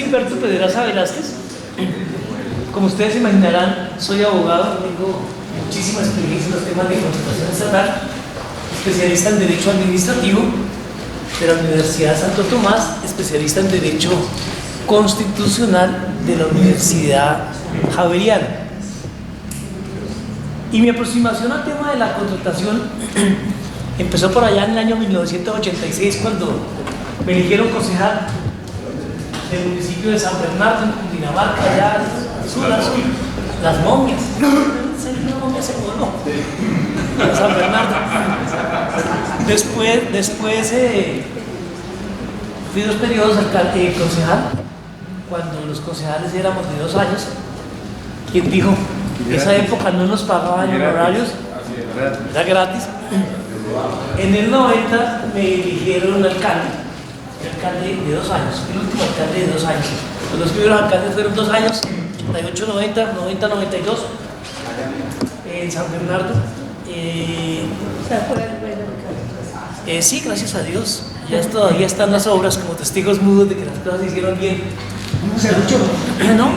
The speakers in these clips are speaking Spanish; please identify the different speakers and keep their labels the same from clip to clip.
Speaker 1: Gilberto Pedraza Velázquez. Como ustedes se imaginarán, soy abogado, tengo muchísima experiencia en los temas de contratación estatal, especialista en Derecho Administrativo de la Universidad Santo Tomás, especialista en Derecho Constitucional de la Universidad Javeriana. Y mi aproximación al tema de la contratación empezó por allá en el año 1986, cuando me eligieron concejal del municipio de San Bernardo, en Cundinamarca, allá las momias. Una momia se voló. San Bernardo. Después fui 2 periodos concejal, cuando los concejales éramos de 2 años. ¿Quién dijo? En esa época no nos pagaban honorarios, era gratis. En el 90 me eligieron alcalde de 2 años, el último alcalde de 2 años. Los primeros alcaldes fueron 2 años, 88, 90, 90, 92, en San Bernardo. Sí, gracias a Dios. Ya todavía están las obras como testigos mudos de que las cosas se hicieron bien. No,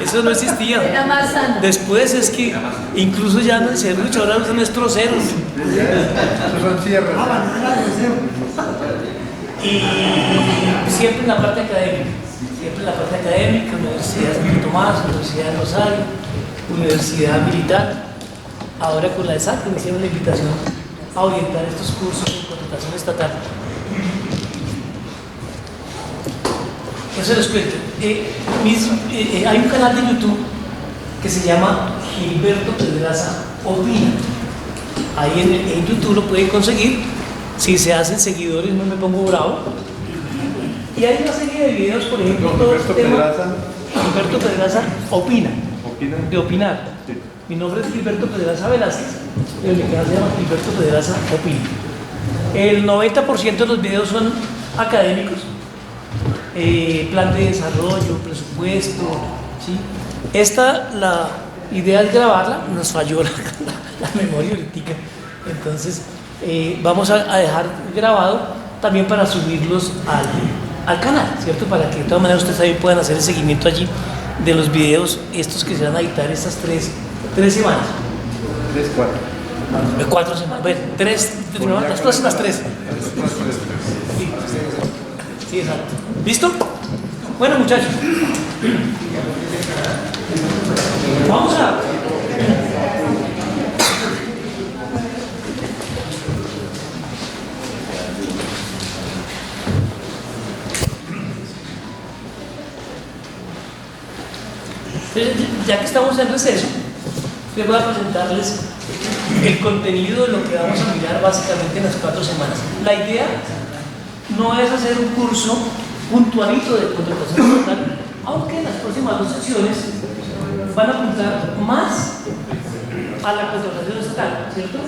Speaker 1: eso no existía.
Speaker 2: Era más sano.
Speaker 1: Después es que incluso ya no es serrucho, ahora son estroceros.
Speaker 3: Son cierres.
Speaker 1: Y siempre en la parte académica, Universidad Santo Tomás, Universidad de Rosario, Universidad Militar. Ahora con la ESAC me hicieron la invitación a orientar estos cursos de contratación estatal. Eso les cuento. Hay un canal de YouTube que se llama Gilberto Pedraza Opina. Ahí en YouTube lo pueden conseguir. Si se hacen seguidores no me pongo bravo. Y hay una serie de videos, por ejemplo,
Speaker 3: Gilberto
Speaker 1: Pedraza Opina.
Speaker 3: ¿Opina?
Speaker 1: De opinar.
Speaker 3: Sí.
Speaker 1: Mi nombre es Gilberto Pedraza Velázquez, pero mi canal se llama Gilberto Pedraza Opina. El 90% de los videos son académicos, plan de desarrollo, presupuesto, ¿sí? La idea es grabarla, nos falló la memoria ahorita, entonces vamos a dejar grabado también para subirlos al canal, ¿cierto? Para que de todas maneras ustedes también puedan hacer el seguimiento allí de los videos estos que se van a editar estas 3 semanas.
Speaker 3: 3, 4.
Speaker 1: 4 semanas, bueno, 3, las próximas 3. Sí, exacto. ¿Listo? Bueno, muchachos. Vamos a... Ya que estamos en receso, les voy a presentarles el contenido de lo que vamos a mirar básicamente en las 4 semanas. La idea no es hacer un curso puntualito de contratación estatal, aunque en las próximas 2 sesiones van a apuntar más a la contratación estatal, ¿cierto?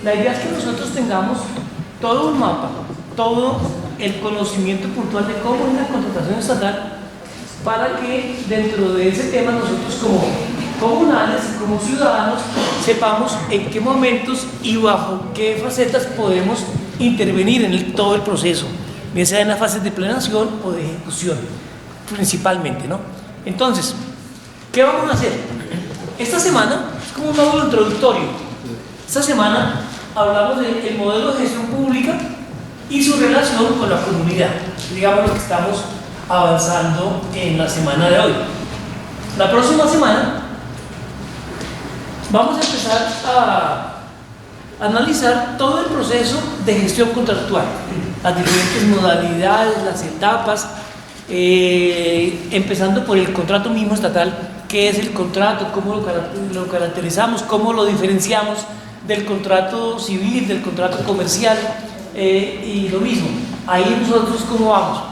Speaker 1: La idea es que nosotros tengamos todo un mapa, todo el conocimiento puntual de cómo es la contratación estatal, para que dentro de ese tema nosotros como comunales y como ciudadanos sepamos en qué momentos y bajo qué facetas podemos intervenir en todo el proceso, bien sea en las fases de planeación o de ejecución, principalmente, ¿no? Entonces, ¿qué vamos a hacer? Esta semana es como un módulo introductorio. Esta semana hablamos del modelo de gestión pública y su relación con la comunidad, digamos lo que estamos avanzando en la semana de hoy. La próxima semana vamos a empezar a analizar todo el proceso de gestión contractual, las diferentes modalidades, las etapas, empezando por el contrato mismo estatal. ¿Qué es el contrato? ¿Cómo lo caracterizamos? ¿Cómo lo diferenciamos del contrato civil, del contrato comercial? Y lo mismo, ahí nosotros cómo vamos.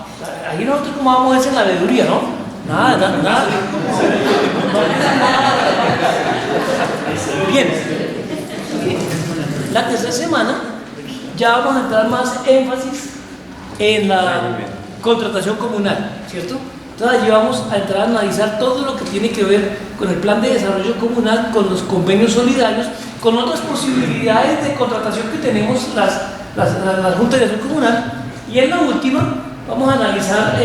Speaker 1: Ahí nosotros como vamos es en la veeduría, ¿no? Nada. Bien. La tercera semana ya vamos a entrar más énfasis en la contratación comunal, ¿cierto? Entonces allí vamos a entrar a analizar todo lo que tiene que ver con el plan de desarrollo comunal, con los convenios solidarios, con otras posibilidades de contratación que tenemos las juntas de acción comunal. Y en la última vamos a analizar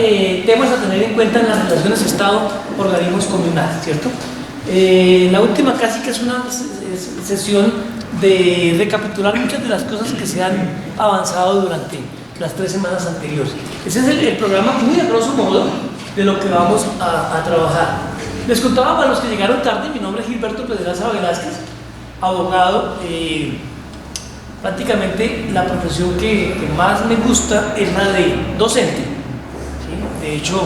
Speaker 1: temas a tener en cuenta en las relaciones Estado-organismos comunales, ¿cierto? La última casi que es una sesión de recapitular muchas de las cosas que se han avanzado durante las 3 semanas anteriores. Ese es el programa muy a grosso modo de lo que vamos a trabajar. Les contaba para los que llegaron tarde, mi nombre es Gilberto Pedraza Velázquez, abogado. Prácticamente la profesión que más me gusta es la de docente, ¿sí? De hecho,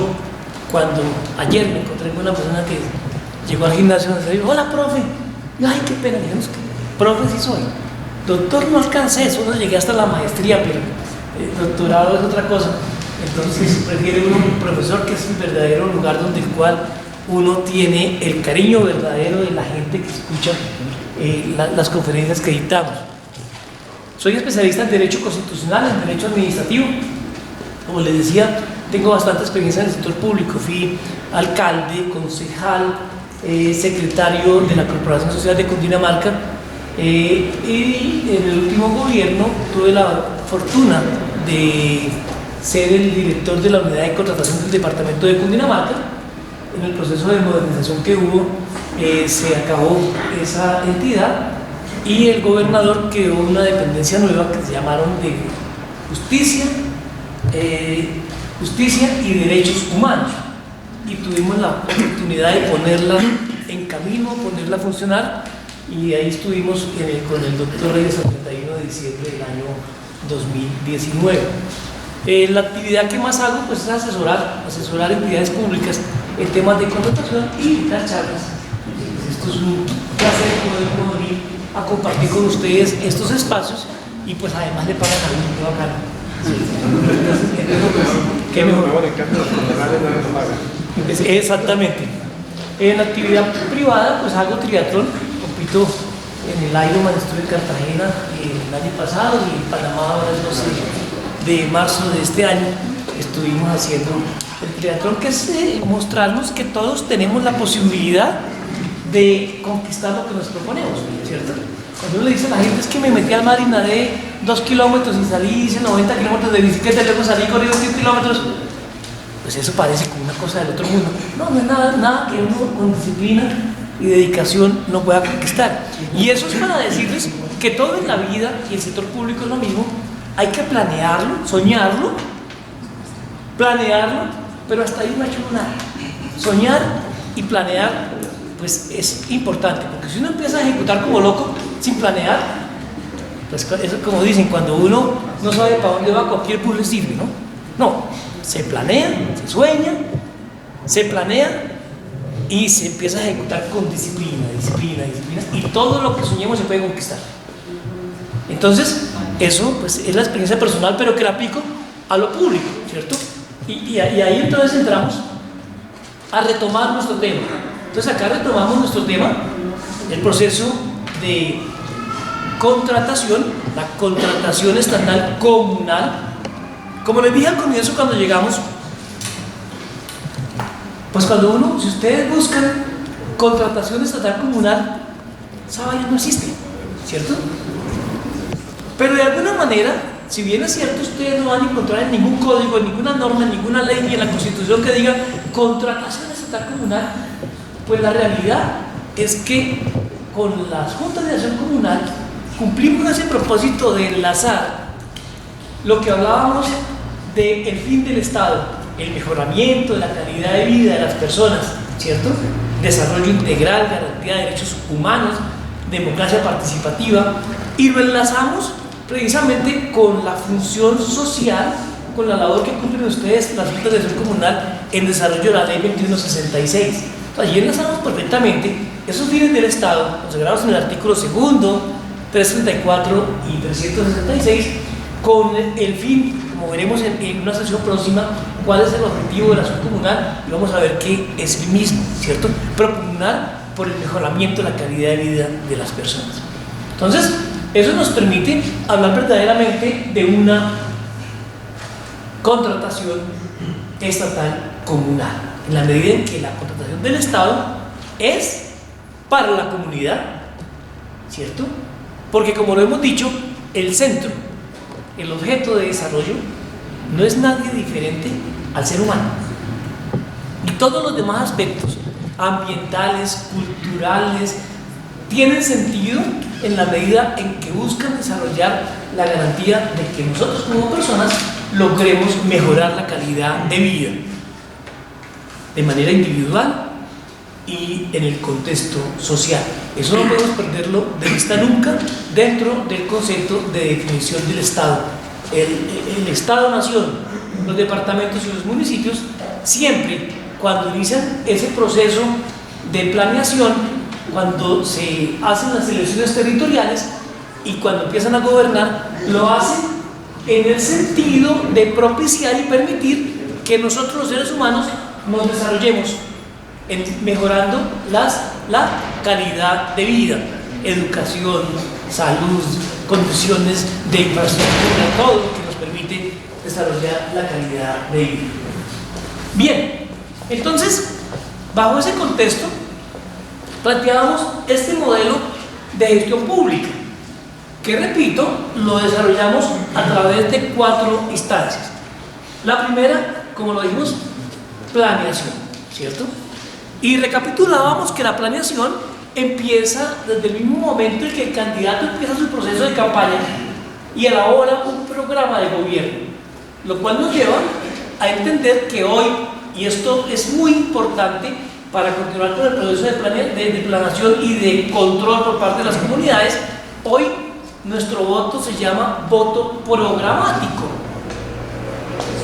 Speaker 1: cuando ayer me encontré con una persona que llegó al gimnasio y me dijo: hola, profe. Ay, qué pena, digamos que profe sí soy. Doctor no alcancé, solo llegué hasta la maestría, pero doctorado es otra cosa. Entonces prefiere uno un profesor, que es el verdadero lugar donde el cual uno tiene el cariño verdadero de la gente que escucha las conferencias que dictamos. Soy especialista en Derecho Constitucional, en Derecho Administrativo. Como les decía, tengo bastante experiencia en el sector público. Fui alcalde, concejal, secretario de la Corporación Social de Cundinamarca, y en el último gobierno tuve la fortuna de ser el director de la unidad de contratación del departamento de Cundinamarca. En el proceso de modernización que hubo, se acabó esa entidad y el gobernador creó una dependencia nueva que se llamaron de Justicia y Derechos Humanos, y tuvimos la oportunidad de ponerla en camino, ponerla a funcionar, y ahí estuvimos con el doctor Reyes el 31 de diciembre del año 2019. La actividad que más hago pues es asesorar entidades públicas en temas de contratación y dar charlas. Esto es un placer poder venir a compartir con ustedes estos espacios, y pues además le pagan a uno, qué bacano. ¿Qué mejor? Exactamente. En la actividad privada pues hago triatlón, compito en el Ironman, estuve en Cartagena el año pasado, y en Panamá ahora el 12 de marzo de este año estuvimos haciendo el triatlón, que es mostrarnos que todos tenemos la posibilidad de conquistar lo que nos proponemos, ¿cierto? Cuando uno le dice a la gente: es que me metí al mar y nadé 2 kilómetros y salí, hice 90 kilómetros de bicicleta y luego salí corriendo 10 kilómetros, pues eso parece como una cosa del otro mundo. No es nada que uno con disciplina y dedicación no pueda conquistar. Y eso es para decirles que todo en la vida y el sector público es lo mismo. Hay que planearlo, soñarlo, pero hasta ahí no ha hecho nada. Soñar y planear pues es importante, porque si uno empieza a ejecutar como loco sin planear, pues eso, como dicen, cuando uno no sabe para dónde va, cualquier bus le sirve, ¿no? No, se planea, se sueña, se planea y se empieza a ejecutar con disciplina, y todo lo que soñemos se puede conquistar. Entonces, eso pues es la experiencia personal, pero que la aplico a lo público, ¿cierto? Y ahí entonces entramos a retomar nuestro tema. Entonces acá retomamos nuestro tema, el proceso de contratación, la contratación estatal comunal. Como les dije al comienzo cuando llegamos, pues si ustedes buscan contratación estatal comunal, esa vaina no existe, ¿cierto? Pero de alguna manera, si bien es cierto, ustedes no van a encontrar en ningún código, en ninguna norma, en ninguna ley, ni en la Constitución que diga contratación estatal comunal, pues la realidad es que con las juntas de acción comunal cumplimos ese propósito de enlazar lo que hablábamos del fin del Estado, el mejoramiento de la calidad de vida de las personas, ¿cierto? Desarrollo integral, garantía de derechos humanos, democracia participativa, y lo enlazamos precisamente con la función social, con la labor que cumplen ustedes, las juntas de acción comunal, en desarrollo de la ley 2166. Allí enlazamos perfectamente esos fines del Estado, consagrados en el artículo 2, 334 y 366, con el fin, como veremos en una sesión próxima, cuál es el objetivo de la acción comunal, y vamos a ver que es el mismo, ¿cierto? Propugnar por el mejoramiento de la calidad de vida de las personas. Entonces, eso nos permite hablar verdaderamente de una contratación estatal comunal, en la medida en que la contratación del Estado es para la comunidad, ¿cierto? Porque, como lo hemos dicho, el centro, el objeto de desarrollo no es nadie diferente al ser humano. Y todos los demás aspectos, ambientales, culturales, tienen sentido en la medida en que buscan desarrollar la garantía de que nosotros como personas logremos mejorar la calidad de vida de manera individual y en el contexto social. Eso no podemos perderlo de vista nunca dentro del concepto de definición del Estado. El Estado-Nación, los departamentos y los municipios, siempre cuando inician ese proceso de planeación, cuando se hacen las elecciones territoriales y cuando empiezan a gobernar, lo hacen en el sentido de propiciar y permitir que nosotros los seres humanos nos desarrollemos mejorando la calidad de vida, educación, salud, condiciones de infraestructura, todo lo que nos permite desarrollar la calidad de vida. Bien, entonces, bajo ese contexto, planteamos este modelo de gestión pública, que repito, lo desarrollamos a través de 4 instancias. La primera, como lo dijimos, planeación, ¿cierto? Y recapitulábamos que la planeación empieza desde el mismo momento en que el candidato empieza su proceso de campaña y elabora un programa de gobierno, lo cual nos lleva a entender que hoy, y esto es muy importante para continuar con el proceso de planeación y de control por parte de las comunidades, hoy nuestro voto se llama voto programático,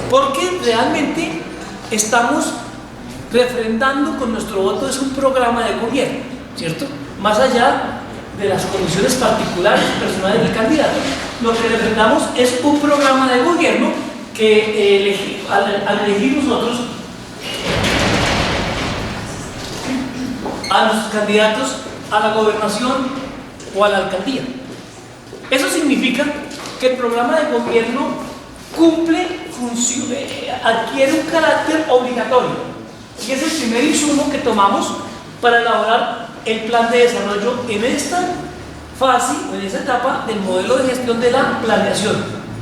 Speaker 1: porque realmente estamos refrendando con nuestro voto es un programa de gobierno, ¿cierto? Más allá de las condiciones particulares personales del candidato, lo que refrendamos es un programa de gobierno que al elegir nosotros a los candidatos a la gobernación o a la alcaldía. Eso significa que el programa de gobierno adquiere un carácter obligatorio y es el primer insumo que tomamos para elaborar el plan de desarrollo en esta fase, en esta etapa del modelo de gestión de la planeación.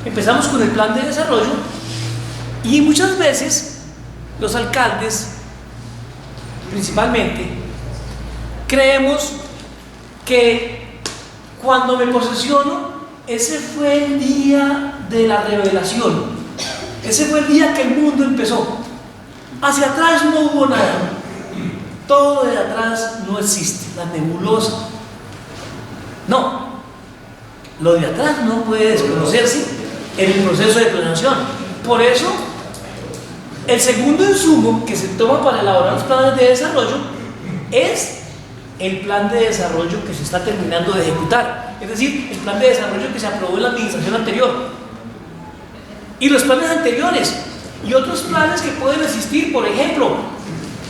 Speaker 1: Empezamos con el plan de desarrollo y muchas veces los alcaldes, principalmente, creemos que cuando me posesiono, ese fue el día de la revelación, ese fue el día que el mundo empezó. Hacia atrás no hubo nada, todo de atrás no existe, la nebulosa. No, lo de atrás no puede desconocerse en el proceso de planeación. Por eso, el segundo insumo que se toma para elaborar los planes de desarrollo es el plan de desarrollo que se está terminando de ejecutar, es decir, el plan de desarrollo que se aprobó en la administración anterior y los planes anteriores y otros planes que pueden existir, por ejemplo,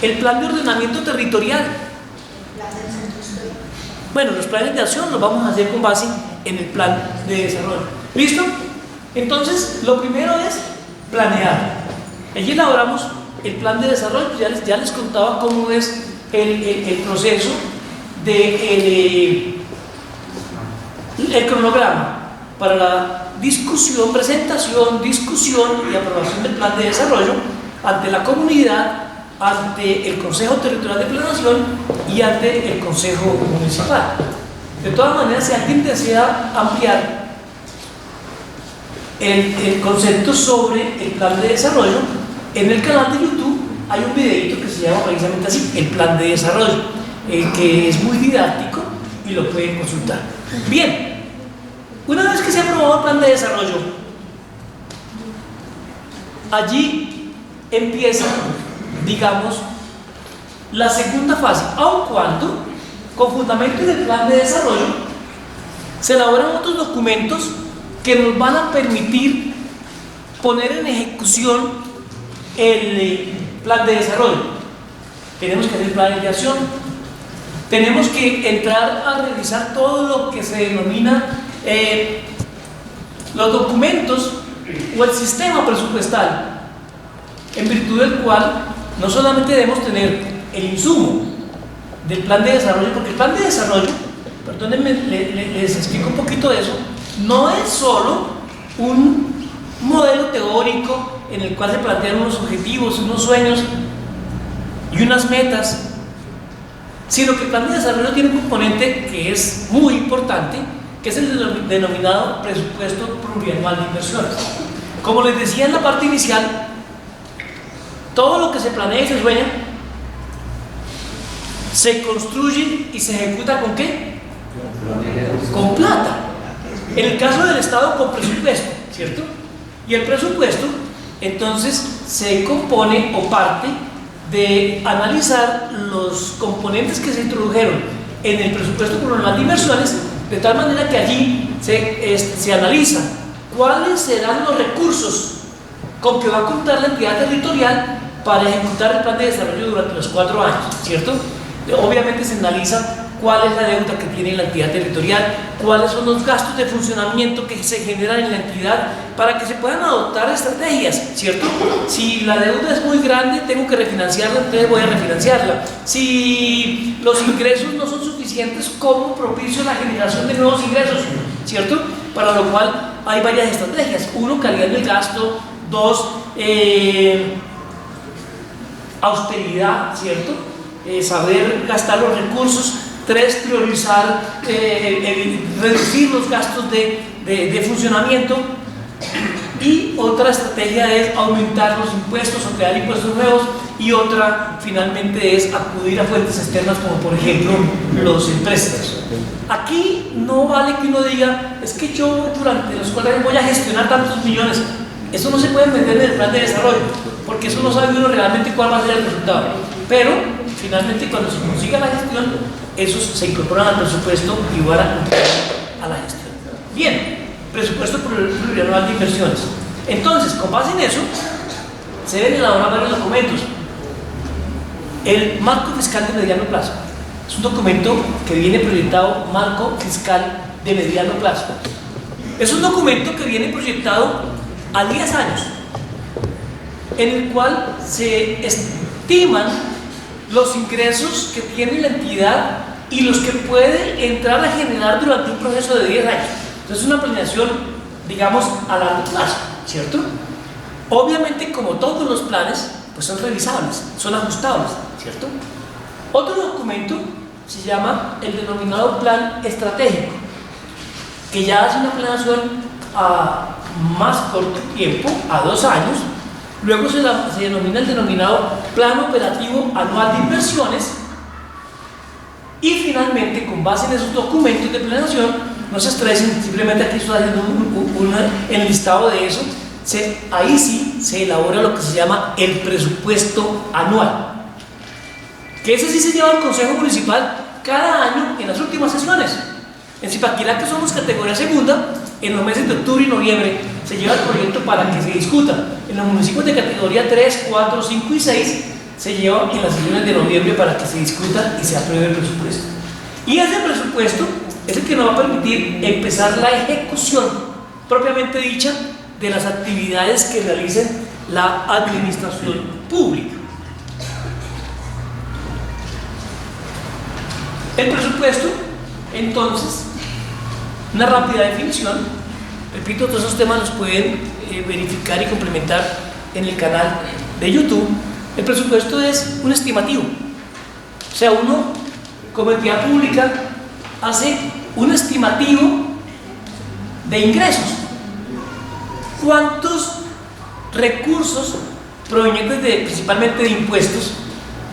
Speaker 1: el plan de ordenamiento territorial. Bueno, los planes de acción los vamos a hacer con base en el plan de desarrollo. ¿Listo? Entonces, lo primero es planear. Allí elaboramos el plan de desarrollo, ya les contaba cómo es el proceso de el cronograma para la presentación, discusión y aprobación del plan de desarrollo ante la comunidad, ante el Consejo Territorial de Planeación y ante el Consejo Municipal. De todas maneras, si alguien desea ampliar el concepto sobre el plan de desarrollo, en el canal de YouTube hay un videito que se llama precisamente así, el plan de desarrollo, que es muy didáctico y lo pueden consultar. Bien, una vez que se ha aprobado el plan de desarrollo, allí empieza, digamos, la segunda fase, aun cuando, con fundamento en el plan de desarrollo, se elaboran otros documentos que nos van a permitir poner en ejecución el plan de desarrollo. Tenemos que hacer planes de acción, tenemos que entrar a revisar todo lo que se denomina los documentos o el sistema presupuestal, en virtud del cual no solamente debemos tener el insumo del plan de desarrollo, porque el plan de desarrollo, perdónenme, les explico un poquito de eso, no es solo un modelo teórico en el cual se plantean unos objetivos, unos sueños y unas metas, sino que el plan de desarrollo tiene un componente que es muy importante, que es el denominado presupuesto plurianual de inversiones. Como les decía en la parte inicial, todo lo que se planea y se sueña se construye y se ejecuta ¿con qué? Con plata. En el caso del Estado, con presupuesto, ¿cierto? Y el presupuesto entonces se compone o parte de analizar los componentes que se introdujeron en el presupuesto plurianual de inversiones, de tal manera que allí se analiza cuáles serán los recursos con que va a contar la entidad territorial para ejecutar el plan de desarrollo durante los 4 años, ¿cierto? Obviamente se analiza cuál es la deuda que tiene la entidad territorial, cuáles son los gastos de funcionamiento que se generan en la entidad para que se puedan adoptar estrategias, ¿cierto? Si la deuda es muy grande, tengo que refinanciarla, entonces voy a refinanciarla. Si los ingresos no son suficientes, ¿cómo propicio la generación de nuevos ingresos? ¿Cierto? Para lo cual hay varias estrategias. 1, calidad del gasto. 2, austeridad, ¿cierto? Saber gastar los recursos. 3, priorizar, reducir los gastos de funcionamiento. Y otra estrategia es aumentar los impuestos o crear impuestos nuevos. Y otra, finalmente, es acudir a fuentes externas como por ejemplo los empréstamos. Aquí no vale que uno diga, es que yo durante los 4 años voy a gestionar tantos millones. Eso no se puede meter en el plan de desarrollo, porque eso no sabe uno realmente cuál va a ser el resultado. Pero finalmente, cuando se consiga la gestión, esos se incorporan al presupuesto y van a la gestión. Bien, presupuesto plurianual de inversiones. Entonces, con base en eso, se deben elaborar varios documentos. El marco fiscal de mediano plazo es un documento que viene proyectado, marco fiscal de mediano plazo. Es un documento que viene proyectado a 10 años, en el cual se estiman los ingresos que tiene la entidad y los que puede entrar a generar durante un proceso de 10 años. Entonces es una planeación, digamos, a largo plazo, ¿cierto? Obviamente, como todos los planes, pues son revisables, son ajustables, ¿cierto? Otro documento se llama el denominado plan estratégico, que ya hace una planeación a más corto tiempo, a 2 años. Luego se denomina el denominado plan operativo anual de inversiones. Y finalmente, con base en esos documentos de planeación, no se estresen, simplemente aquí estoy haciendo un enlistado de eso. Ahí sí se elabora lo que se llama el presupuesto anual, que ese sí se lleva al Consejo Municipal cada año en las últimas sesiones. En Zipaquirá, que somos categoría segunda, en los meses de octubre y noviembre se lleva el proyecto para que se discuta. En los municipios de categoría 3, 4, 5 y 6 se lleva en las sesiones de noviembre para que se discuta y se apruebe el presupuesto. Y ese presupuesto es el que nos va a permitir empezar la ejecución propiamente dicha de las actividades que realicen la administración pública. El presupuesto, entonces, una rápida definición. Repito, todos esos temas los pueden verificar y complementar en el canal de YouTube. El presupuesto es un estimativo. O sea, uno, como entidad pública, hace un estimativo de ingresos. ¿Cuántos recursos provenientes principalmente de impuestos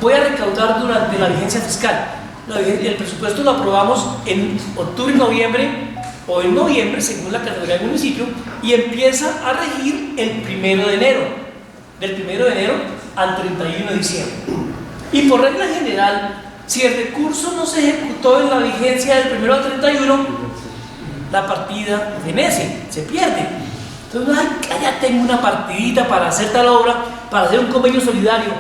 Speaker 1: voy a recaudar durante la vigencia fiscal? El presupuesto lo aprobamos en octubre y noviembre, o en noviembre, según la categoría del municipio, y empieza a regir el 1 de enero, del 1 de enero al 31 de diciembre. Y por regla general, si el recurso no se ejecutó en la vigencia del 1 al 31, la partida fenece, se pierde. Entonces, ya tengo una partidita para hacer tal obra, para hacer un convenio solidario,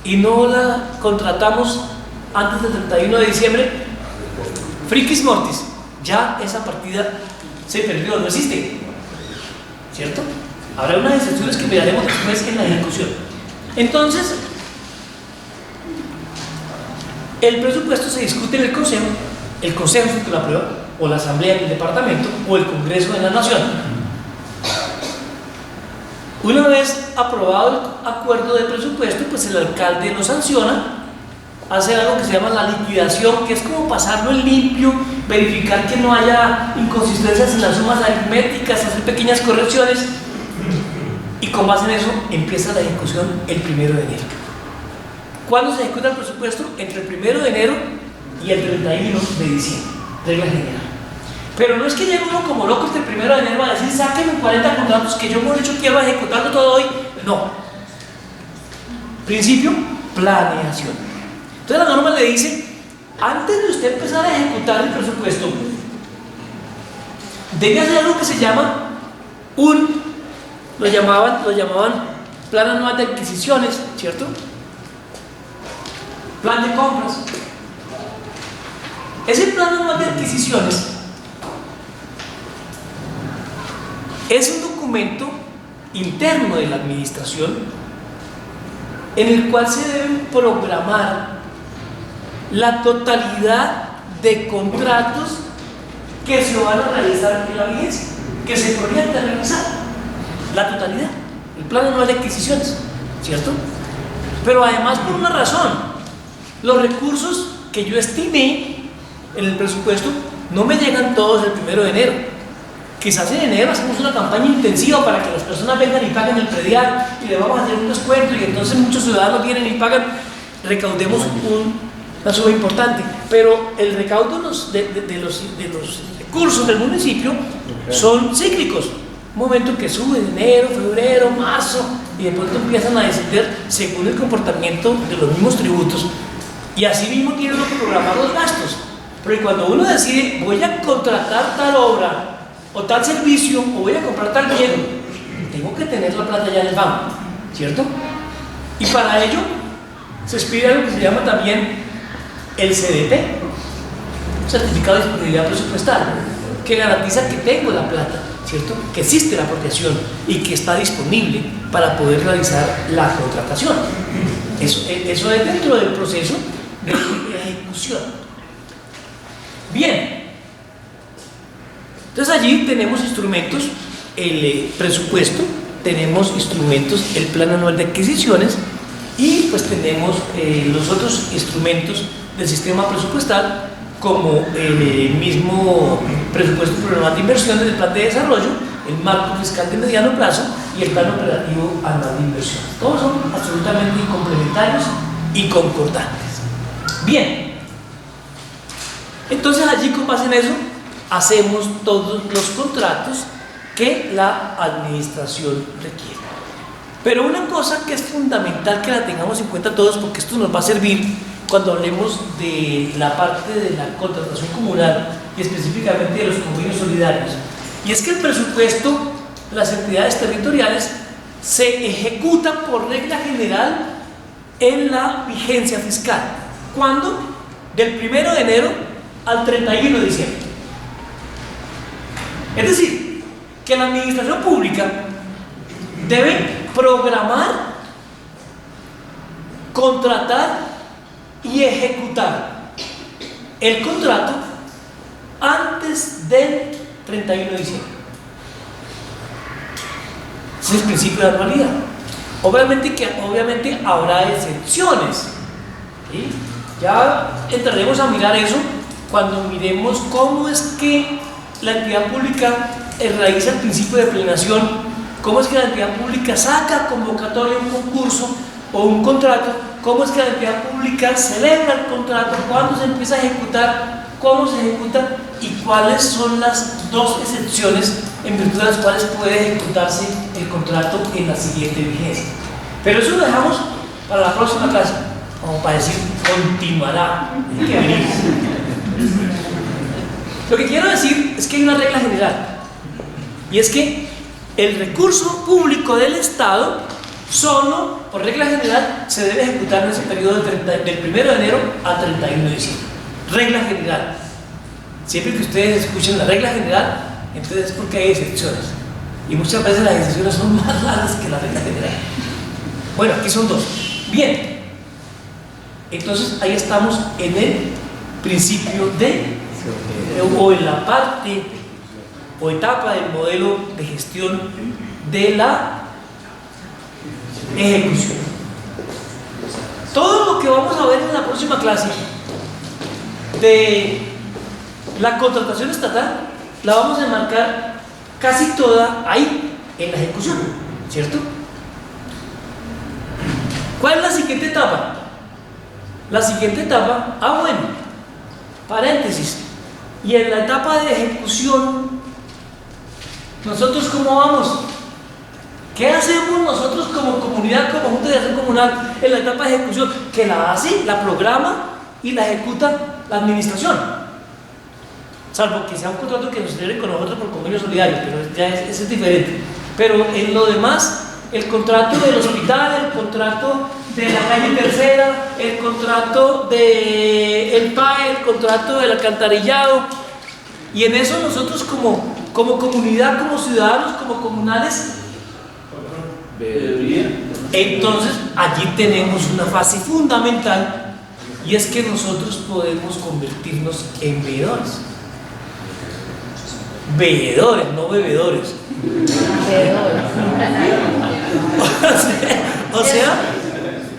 Speaker 1: y no la contratamos antes del 31 de diciembre, frikis mortis, ya esa partida se perdió, no existe, ¿cierto? Habrá unas excepciones que miraremos después en la ejecución. Entonces, el presupuesto se discute en el Consejo es el que lo aprueba, o la Asamblea del Departamento, o el Congreso de la Nación. Una vez aprobado el acuerdo de presupuesto, pues el alcalde lo sanciona, hace algo que se llama la liquidación, que es como pasarlo en limpio, verificar que no haya inconsistencias en las sumas aritméticas, hacer pequeñas correcciones, y con base en eso empieza la ejecución el 1 de enero. ¿Cuándo se ejecuta el presupuesto? Entre el 1 de enero y el 31 de diciembre, regla general. Pero no es que llegue uno como loco el 1 de enero a decir, sáquenme 40 contratos que yo por hecho quiero ejecutarlo todo hoy. No. Principio, planeación. Entonces la norma le dice, antes de usted empezar a ejecutar el presupuesto, debe hacer algo que se llama lo llamaban plan anual de adquisiciones, ¿cierto? Plan de compras. Ese plan anual de adquisiciones es un documento interno de la administración en el cual se deben programar la totalidad de contratos que se van a realizar en la vigencia, que se proyecta realizar, la totalidad, el plan anual de adquisiciones, ¿cierto? Pero además por una razón, los recursos que yo estimé en el presupuesto no me llegan todos el 1 de enero. Quizás en enero hacemos una campaña intensiva para que las personas vengan y paguen el predial y le vamos a hacer un descuento y entonces muchos ciudadanos vienen y pagan, recaudemos una suma importante, pero el recaudo de los recursos del municipio son cíclicos. Un momento que sube en enero, febrero, marzo y de pronto empiezan a descender según el comportamiento de los mismos tributos, y así mismo tienen que programar los gastos. Pero cuando uno decide voy a contratar tal obra o tal servicio o voy a comprar tal bien, tengo que tener la plata ya en el banco, ¿cierto? Y para ello se expide algo que se llama también el CDP, Certificado de Disponibilidad Presupuestal, que garantiza que tengo la plata, ¿cierto? Que existe la apropiación y que está disponible para poder realizar la contratación. Eso es dentro del proceso de ejecución. Bien, entonces allí tenemos instrumentos, el presupuesto, tenemos instrumentos, el plan anual de adquisiciones, y pues tenemos los otros instrumentos del sistema presupuestal, como el mismo presupuesto programado de inversiones del plan de desarrollo, el marco fiscal de mediano plazo y el plan operativo anual de inversión. Todos son absolutamente complementarios y concordantes. Bien, entonces allí con base en eso hacemos todos los contratos que la administración requiere. Pero una cosa que es fundamental que la tengamos en cuenta todos, porque esto nos va a servir cuando hablemos de la parte de la contratación comunal y específicamente de los convenios solidarios, y es que el presupuesto de las entidades territoriales se ejecuta por regla general en la vigencia fiscal. ¿Cuándo? Del 1 de enero al 31 de diciembre. Es decir, que la administración pública debe programar, contratar y ejecutar el contrato antes del 31 de diciembre. Ese es el principio de anualidad. Obviamente habrá excepciones, ¿sí? Ya entraremos a mirar eso cuando miremos cómo es que la entidad pública realiza el principio de planeación, cómo es que la entidad pública saca convocatoria, un concurso o un contrato, cómo es que la entidad pública celebra el contrato, cuándo se empieza a ejecutar, cómo se ejecuta y cuáles son las dos excepciones en virtud de las cuales puede ejecutarse el contrato en la siguiente vigencia. Pero eso lo dejamos para la próxima clase, como para decir, continuará. Que venir. Lo que quiero decir es que hay una regla general, y es que el recurso público del Estado solo, por regla general, se debe ejecutar en ese periodo del 1 de enero al 31 de diciembre. Regla general. Siempre que ustedes escuchen la regla general, entonces es porque hay excepciones, y muchas veces las excepciones son más largas que la regla general. Bueno, aquí son dos. Bien, entonces ahí estamos en el principio de, o en la parte o etapa del modelo de gestión de la ejecución. Todo lo que vamos a ver en la próxima clase de la contratación estatal la vamos a enmarcar casi toda ahí, en la ejecución, ¿cierto? ¿Cuál es la siguiente etapa? La siguiente etapa, bueno, paréntesis, y en la etapa de ejecución, ¿nosotros cómo vamos? ¿Qué hacemos nosotros como comunidad, como Junta de Acción Comunal en la etapa de ejecución? Que la hace, la programa y la ejecuta la administración, salvo que sea un contrato que nos celebre con nosotros por convenio solidario, pero ya es diferente. Pero en lo demás, el contrato del hospital, el contrato de la calle Tercera, el contrato del PAE, el contrato del alcantarillado, y en eso nosotros como comunidad, como ciudadanos, como comunales, entonces allí tenemos una fase fundamental, y es que nosotros podemos convertirnos en veedores. Veedores, no bebedores. O sea,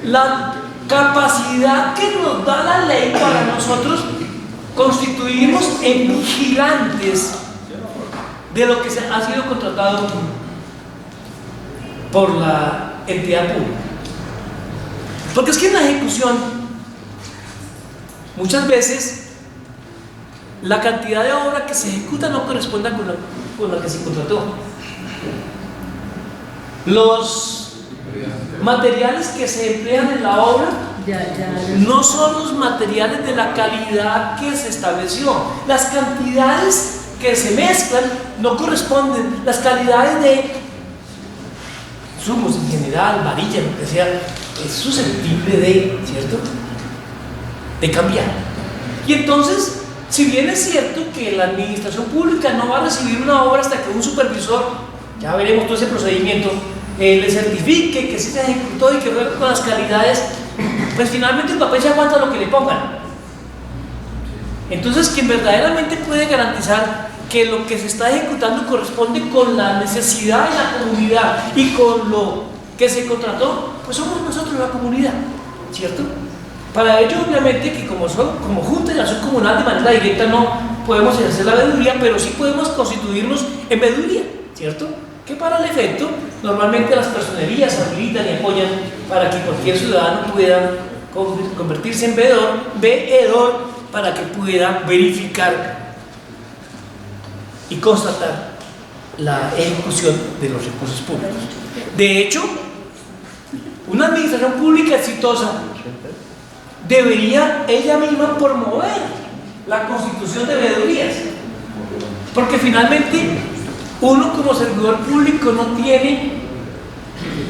Speaker 1: la capacidad que nos da la ley para nosotros constituirnos en vigilantes de lo que ha sido contratado por la entidad pública. Porque es que en la ejecución muchas veces la cantidad de obra que se ejecuta no corresponde con la que se contrató. Los materiales que se emplean en la obra no son los materiales de la calidad que se estableció. Las cantidades que se mezclan no corresponden. Las calidades de insumos en general, varilla, lo que sea, es susceptible de, ¿cierto?, de cambiar. Y entonces, si bien es cierto que la administración pública no va a recibir una obra hasta que un supervisor, ya veremos todo ese procedimiento, le certifique que se ejecutó y que fue con las calidades, pues finalmente el papel se aguanta lo que le pongan. Entonces, quien verdaderamente puede garantizar que lo que se está ejecutando corresponde con la necesidad de la comunidad y con lo que se contrató, pues somos nosotros la comunidad, ¿cierto? Para ello, obviamente, que como Junta de Acción Comunal de manera directa no podemos ejercer la veeduría, pero sí podemos constituirnos en veeduría, ¿cierto? Que para el efecto, normalmente las personerías habilitan y apoyan para que cualquier ciudadano pueda convertirse en veedor para que pueda verificar y constatar la ejecución de los recursos públicos. De hecho, una administración pública exitosa debería ella misma promover la constitución de veedurías, porque finalmente uno como servidor público no tiene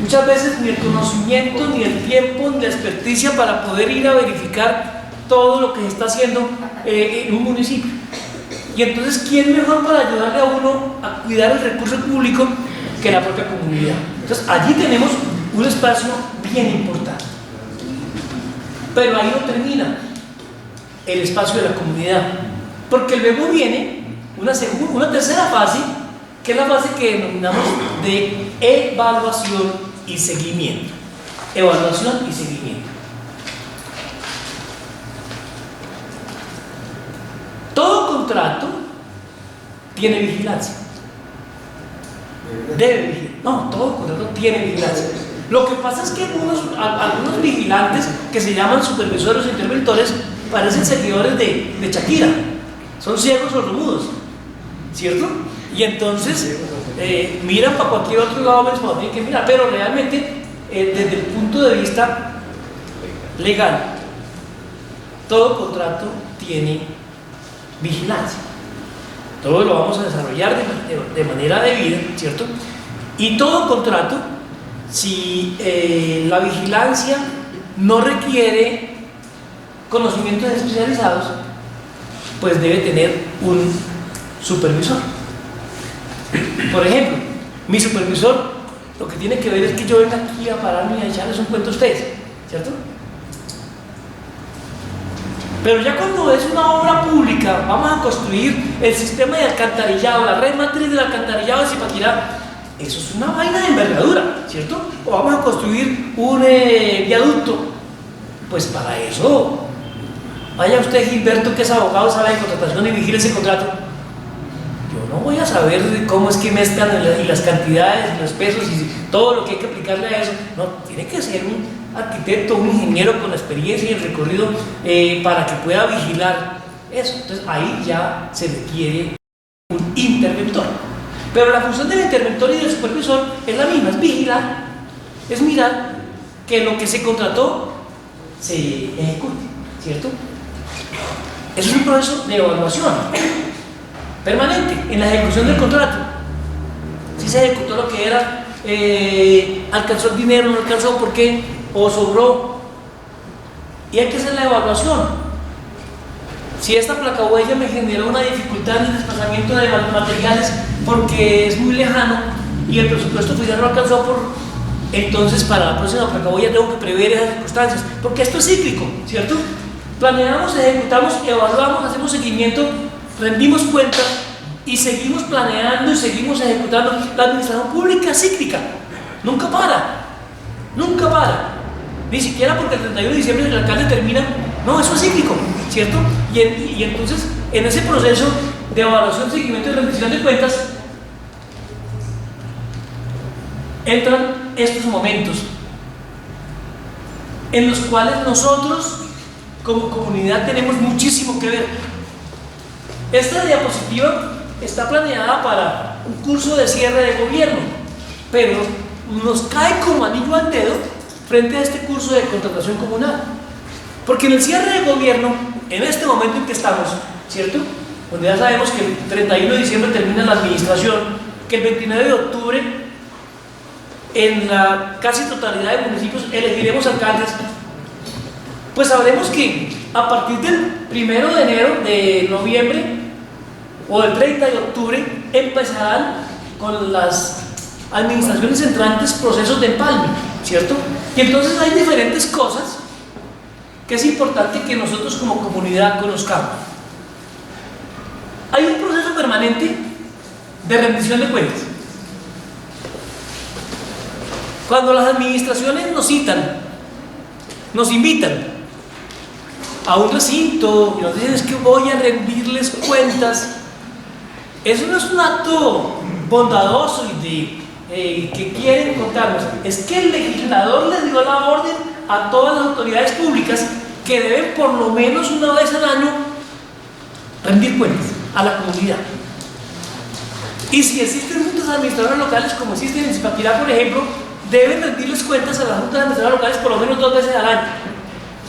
Speaker 1: muchas veces ni el conocimiento, ni el tiempo, ni la experticia para poder ir a verificar todo lo que se está haciendo en un municipio. Y entonces, ¿quién mejor para ayudarle a uno a cuidar el recurso público que la propia comunidad? Entonces, allí tenemos un espacio bien importante. Pero ahí no termina el espacio de la comunidad, porque luego viene una tercera fase, que es la fase que denominamos de evaluación y seguimiento. Evaluación y seguimiento. Todo contrato tiene vigilancia. Debe vigilar. No, todo contrato tiene vigilancia. Lo que pasa es que algunos vigilantes que se llaman supervisores o interventores parecen seguidores de Shakira, son ciegos o sordomudos, ¿cierto? Y entonces miran para cualquier otro lado menos para donde hay que mirar, pero realmente desde el punto de vista legal, todo contrato tiene vigilancia. Todo lo vamos a desarrollar de manera debida, ¿cierto? Y todo contrato, si la vigilancia no requiere conocimientos especializados, pues debe tener un supervisor. Por ejemplo, mi supervisor lo que tiene que ver es que yo venga aquí a pararme y a echarles un cuento a ustedes, ¿cierto? Pero ya cuando es una obra pública, vamos a construir el sistema de alcantarillado, la red matriz del alcantarillado de Zipaquirá, eso es una vaina de envergadura, ¿cierto? O vamos a construir un viaducto. Pues para eso, vaya usted, Gilberto, que es abogado, sabe de contratación y vigile ese contrato. Yo no voy a saber cómo es que mezclan y las cantidades, y los pesos y todo lo que hay que aplicarle a eso. No, tiene que ser un arquitecto, un ingeniero con la experiencia y el recorrido para que pueda vigilar eso. Entonces ahí ya se requiere un interventor. Pero la función del interventor y del supervisor es la misma, es vigilar, es mirar que lo que se contrató se ejecute, ¿cierto? Eso es un proceso de evaluación permanente en la ejecución del contrato. Si se ejecutó lo que era, alcanzó el dinero, no alcanzó, ¿por qué? O sobró. Y hay que hacer la evaluación. Si esta placahuella me generó una dificultad en el desplazamiento de materiales porque es muy lejano y el presupuesto oficial no alcanzó, entonces para la próxima placahuella tengo que prever esas circunstancias, porque esto es cíclico, ¿cierto? Planeamos, ejecutamos, evaluamos, hacemos seguimiento, rendimos cuentas y seguimos planeando y seguimos ejecutando. La administración pública es cíclica, nunca para, nunca para. Ni siquiera porque el 31 de diciembre el alcalde termina, no, eso es cíclico, ¿cierto? Y entonces, en ese proceso de evaluación, seguimiento y rendición de cuentas, entran estos momentos en los cuales nosotros, como comunidad, tenemos muchísimo que ver. Esta diapositiva está planeada para un curso de cierre de gobierno, pero nos cae como anillo al dedo frente a este curso de contratación comunal. Porque en el cierre de gobierno, en este momento en que estamos, ¿cierto? Donde ya sabemos que el 31 de diciembre termina la administración, que el 29 de octubre, en la casi totalidad de municipios, elegiremos alcaldes, pues sabremos que a partir del 1 de enero, de noviembre, o del 30 de octubre, empezarán con las administraciones entrantes procesos de empalme, ¿cierto? Y entonces hay diferentes cosas que es importante que nosotros como comunidad conozcamos. Hay un proceso permanente de rendición de cuentas. Cuando las administraciones nos citan, nos invitan a un recinto y nos dicen es que voy a rendirles cuentas, eso no es un acto bondadoso y que quieren contarnos, es que el legislador le dio la orden a todas las autoridades públicas que deben por lo menos una vez al año rendir cuentas a la comunidad. Y si existen juntas administradoras locales, como existen en Zipaquirá, por ejemplo, deben rendirles cuentas a las juntas administradoras locales por lo menos 2 veces al año.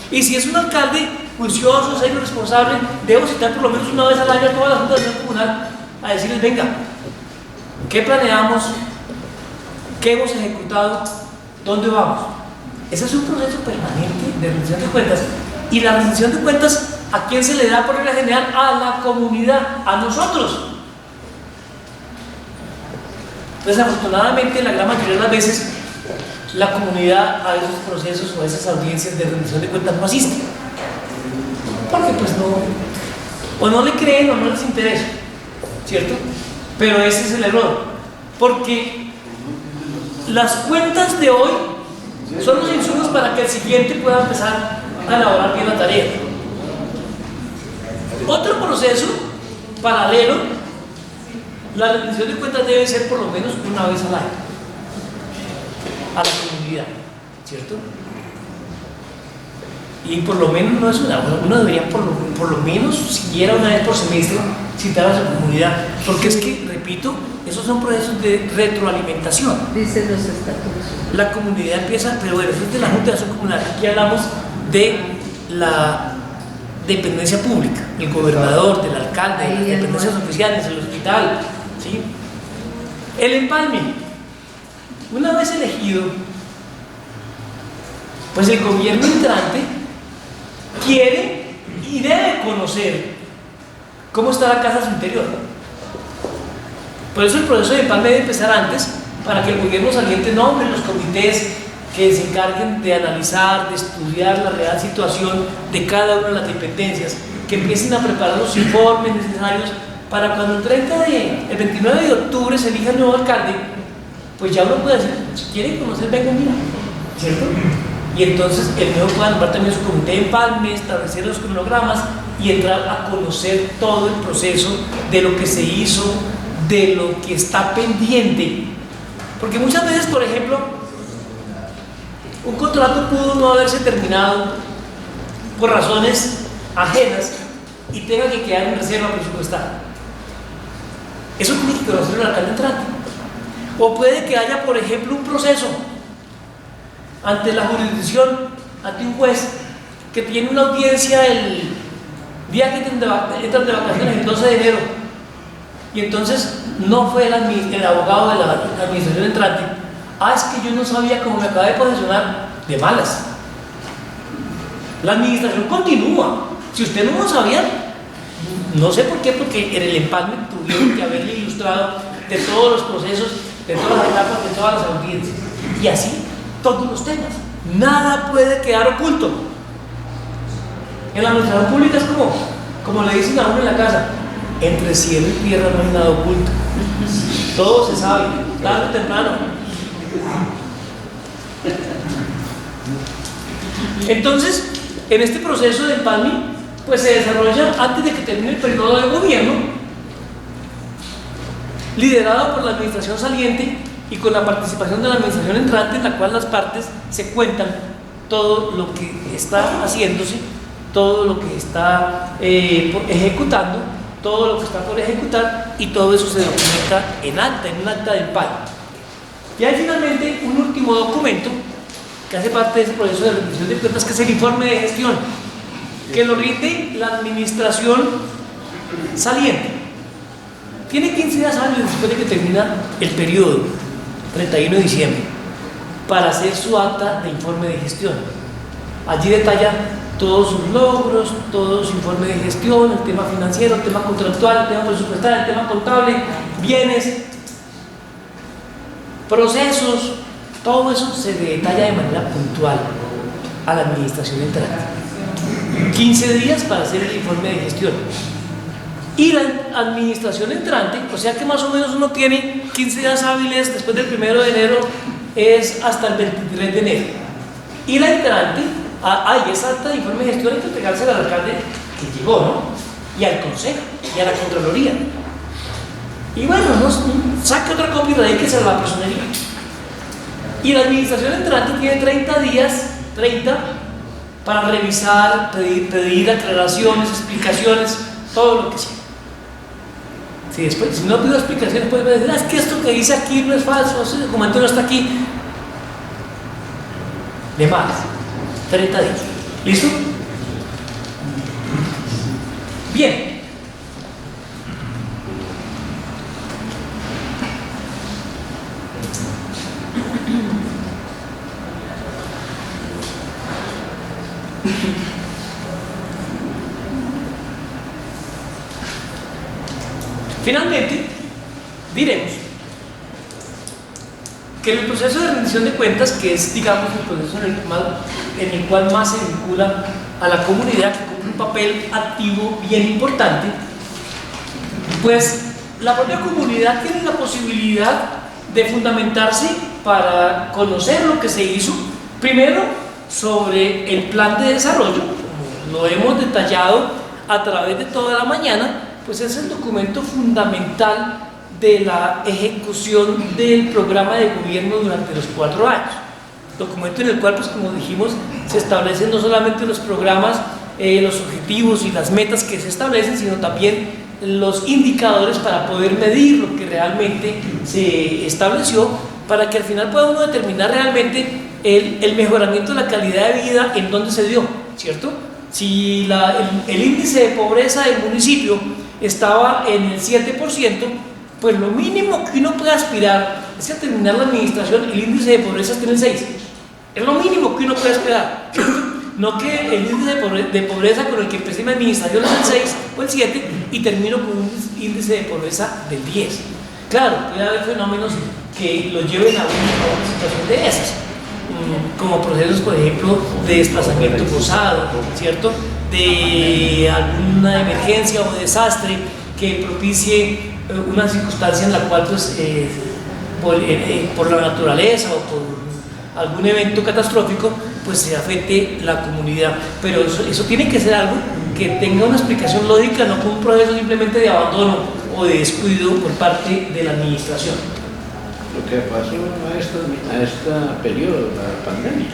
Speaker 1: Y si es un alcalde juicioso, serio, responsable, debo citar por lo menos una vez al año a todas las juntas de administración comunal a decirles, venga, ¿qué planeamos? ¿Qué hemos ejecutado? ¿Dónde vamos? Ese es un proceso permanente de rendición de cuentas. Y la rendición de cuentas, ¿a quién se le da por regla general? A la comunidad, a nosotros. Desafortunadamente, la gran mayoría de las veces, la comunidad a esos procesos o a esas audiencias de rendición de cuentas no asiste. Porque pues no, o no le creen o no les interesa, ¿cierto? Pero ese es el error. Porque las cuentas de hoy son los insumos para que el siguiente pueda empezar a elaborar bien la tarea. Otro proceso paralelo, la rendición de cuentas debe ser por lo menos una vez al año a la comunidad, ¿cierto? Y por lo menos no es uno debería por lo menos siquiera una vez por semestre citar a su comunidad, porque es que, repito, esos son procesos de retroalimentación.
Speaker 2: Dicen los estatutos.
Speaker 1: La comunidad empieza, pero bueno, eso es de la Junta de Acción Comunal. Aquí hablamos de la dependencia pública, el gobernador, del alcalde, las dependencias oficiales, el hospital, ¿sí? El empalme, una vez elegido, pues el gobierno entrante quiere y debe conocer cómo está la casa a su interior. Por eso el proceso de empalme debe empezar antes, para que el gobierno saliente nombre los comités que se encarguen de analizar, de estudiar la real situación de cada una de las dependencias, que empiecen a preparar los informes necesarios para cuando el 29 de octubre se elija el nuevo alcalde, pues ya uno puede decir, si quieren conocer, vengan, mira, ¿cierto? Y entonces el nuevo puede nombrar también su comité de empalme, establecer los cronogramas y entrar a conocer todo el proceso de lo que se hizo, de lo que está pendiente. Porque muchas veces, por ejemplo, un contrato pudo no haberse terminado por razones ajenas y tenga que quedar en reserva presupuestal. Eso tiene que conocer el alcalde entrante. O puede que haya, por ejemplo, un proceso ante la jurisdicción, ante un juez que tiene una audiencia el día que entran de vacaciones, el 12 de enero, y entonces no fue el abogado de la administración entrante. Es que yo no sabía cómo me acabé de posesionar, de malas. La administración continúa. Si usted no lo sabía, no sé por qué, porque en el empalme tuvieron que haberle ilustrado de todos los procesos, de todas las etapas, de todas las audiencias. Y así todos los temas. Nada puede quedar oculto. En la administración pública es como le dicen a uno en la casa: entre cielo y tierra no hay nada oculto. Todo se sabe, tarde o temprano. Entonces, en este proceso de empalme, pues se desarrolla antes de que termine el periodo de gobierno, liderado por la administración saliente y con la participación de la administración entrante, en la cual las partes se cuentan todo lo que está haciéndose, todo lo que está ejecutando, todo lo que está por ejecutar, y todo eso se documenta en un acta de empalme. Y hay finalmente un último documento que hace parte de ese proceso de rendición de cuentas, que es el informe de gestión, que lo rinde la administración saliente. Tiene 15 días hábiles después de que termina el periodo, 31 de diciembre, para hacer su acta de informe de gestión. Allí detalla todos sus logros, todo su informe de gestión, el tema financiero, el tema contractual, el tema presupuestal, el tema contable, bienes, procesos, todo eso se detalla de manera puntual a la administración entrante. 15 días para hacer el informe de gestión. Y la administración entrante, o sea que más o menos uno tiene 15 días hábiles después del 1 de enero, es hasta el 23 de enero. Y la entrante, esa acta de informe de gestión hay que entregársela al alcalde que llegó, ¿no? Y al consejo, y a la Contraloría. Y bueno, saque otra copia de ahí que se la personería. Y la administración entrante tiene 30 días, para revisar, pedir aclaraciones, explicaciones, todo lo que sea. Si no pido explicaciones, puede decir: es que esto que dice aquí no es falso, ese documento no está aquí. De más, 30 días. ¿Listo? Bien. Finalmente, diremos que en el proceso de rendición de cuentas, que es, digamos, el proceso en el cual más se vincula a la comunidad, que cumple un papel activo bien importante, pues la propia comunidad tiene la posibilidad de fundamentarse para conocer lo que se hizo, primero sobre el plan de desarrollo, como lo hemos detallado a través de toda la mañana. Pues es el documento fundamental de la ejecución del programa de gobierno durante los 4 años. Documento en el cual, pues como dijimos, se establecen no solamente los programas, los objetivos y las metas que se establecen, sino también los indicadores para poder medir lo que realmente se estableció, para que al final pueda uno determinar realmente el mejoramiento de la calidad de vida en donde se dio, ¿cierto? Si el índice de pobreza del municipio estaba en el 7%, pues lo mínimo que uno puede aspirar es que al terminar la administración el índice de pobreza esté en el 6%. Es lo mínimo que uno puede aspirar. No que el índice de pobreza con el que empecé mi administración es el 6 o el 7 y termino con un índice de pobreza del 10%. Claro, puede haber fenómenos que lo lleven a una situación de esas, como procesos, por ejemplo, de desplazamiento forzado, ¿cierto? De alguna emergencia o desastre que propicie una circunstancia en la cual pues, por la naturaleza o por algún evento catastrófico, pues se afecte la comunidad. Pero eso tiene que ser algo que tenga una explicación lógica, no como un proceso simplemente de abandono o de descuido por parte de la administración.
Speaker 2: Lo que pasó a este periodo, la pandemia.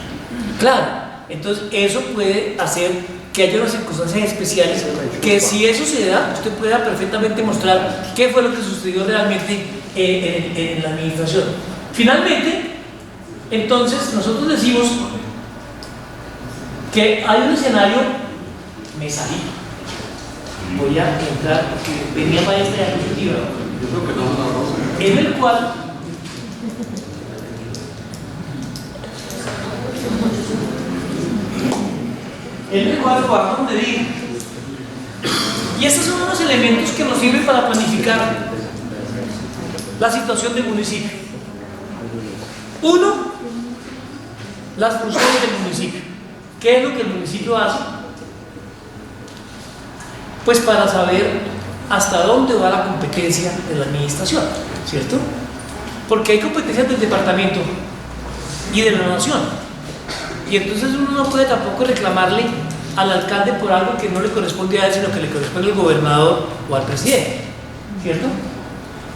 Speaker 1: Claro, entonces eso puede hacer que haya unas circunstancias especiales que si eso se da, usted pueda perfectamente mostrar qué fue lo que sucedió realmente en la administración. Finalmente, entonces nosotros decimos que hay un escenario, me salí, voy a entrar, porque venía para esta diapositiva, en el cual lo vamos a medir. Y estos son unos elementos que nos sirven para planificar la situación del municipio. Uno, las funciones del municipio. ¿Qué es lo que el municipio hace? Pues para saber hasta dónde va la competencia de la administración, ¿cierto? Porque hay competencias del departamento y de la nación. Y entonces uno no puede tampoco reclamarle al alcalde por algo que no le corresponde a él, sino que le corresponde al gobernador o al presidente, ¿cierto?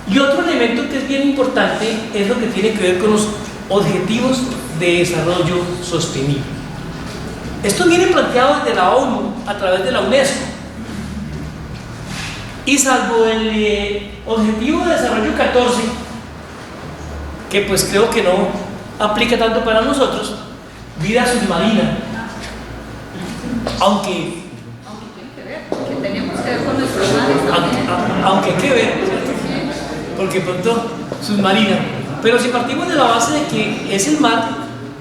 Speaker 1: Y otro elemento que es bien importante es lo que tiene que ver con los objetivos de desarrollo sostenible. Esto viene planteado desde la ONU a través de la UNESCO. Y salvo el objetivo de desarrollo 14, que pues creo que no aplica tanto para nosotros, vida submarina, aunque
Speaker 4: tenemos que ver con nuestros mares también.
Speaker 1: Aunque hay que ver, ¿cierto? Porque pronto submarina. Pero si partimos de la base de que es el mar,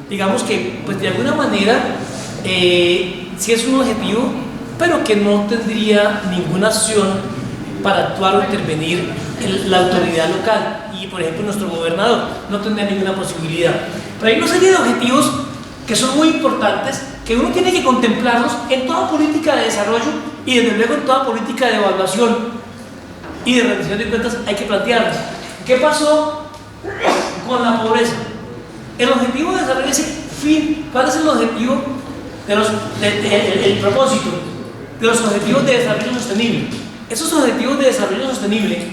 Speaker 1: digamos que pues de alguna manera sí es un objetivo, pero que no tendría ninguna acción para actuar o intervenir en la autoridad local. Y por ejemplo nuestro gobernador no tendría ninguna posibilidad. Pero hay una serie de objetivos que son muy importantes, que uno tiene que contemplarlos en toda política de desarrollo y desde luego en toda política de evaluación y de rendición de cuentas hay que plantearlos. ¿Qué pasó con la pobreza? El objetivo de desarrollo es el fin. ¿Cuál es el objetivo el propósito de los objetivos de desarrollo sostenible? Esos objetivos de desarrollo sostenible